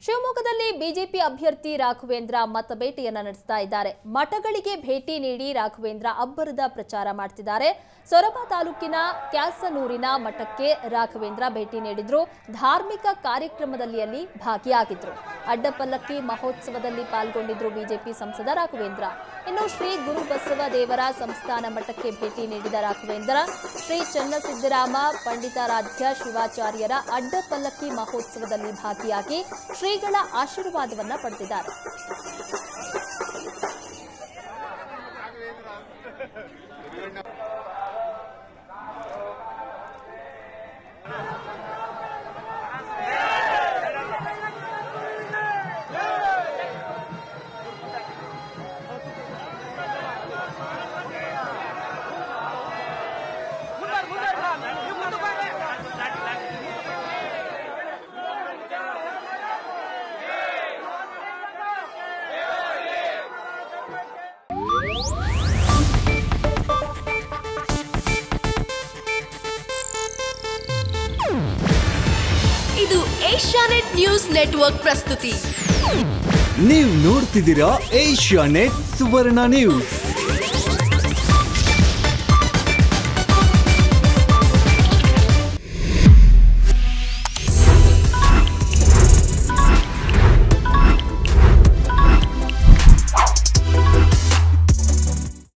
ಶಿವಮೊಗ್ಗದಲ್ಲಿ ಬಿಜೆಪಿ ಅಭ್ಯರ್ಥಿ ರಾಘವೇಂದ್ರ ಮತಬೇಟೆಯನ್ನ ನಡೆಸ್ತಾ ಇದ್ದಾರೆ. ಮಠಗಳಿಗೆ ಭೇಟಿ ನೀಡಿ ರಾಘವೇಂದ್ರ ಅಬ್ಬರದ ಪ್ರಚಾರ ಮಾಡ್ತಿದ್ದಾರೆ. ಸೊರಬ ತಾಲೂಕಿನ ಕ್ಯಾಸನೂರಿನ ಮಠಕ್ಕೆ ರಾಘವೇಂದ್ರ ಭೇಟಿ ನೀಡಿದ್ರು. ಧಾರ್ಮಿಕ ಕಾರ್ಯಕ್ರಮದಲ್ಲಿ ಅಲ್ಲಿ ಭಾಗಿಯಾಗಿದ್ರು. ಅಡ್ಡಪಲ್ಲಕ್ಕಿ ಮಹೋತ್ಸವದಲ್ಲಿ ಪಾಲ್ಗೊಂಡಿದ್ರು ಬಿಜೆಪಿ ಸಂಸದ ರಾಘವೇಂದ್ರ. ಇನ್ನು ಶ್ರೀ ಗುರುಬಸವ ದೇವರ ಸಂಸ್ಥಾನ ಮಠಕ್ಕೆ ಭೇಟಿ ನೀಡಿದ ರಾಘವೇಂದ್ರ ಶ್ರೀ ಚನ್ನಸಿದ್ದರಾಮ ಪಂಡಿತಾರಾಧ್ಯ ಶಿವಾಚಾರ್ಯರ ಅಡ್ಡಪಲ್ಲಕ್ಕಿ ಮಹೋತ್ಸವದಲ್ಲಿ ಭಾಗಿಯಾಗಿ ಶ್ರೀಗಳ ಆಶೀರ್ವಾದವನ್ನ ಪಡೆದಿದ್ದಾರೆ. ಇದು ಏಷ್ಯಾನೆಟ್ ನ್ಯೂಸ್ ನೆಟ್ವರ್ಕ್ ಪ್ರಸ್ತುತಿ. ನೀವು ನೋಡ್ತಿದ್ದೀರಾ ಏಷ್ಯಾನೆಟ್ ಸುವರ್ಣ ನ್ಯೂಸ್.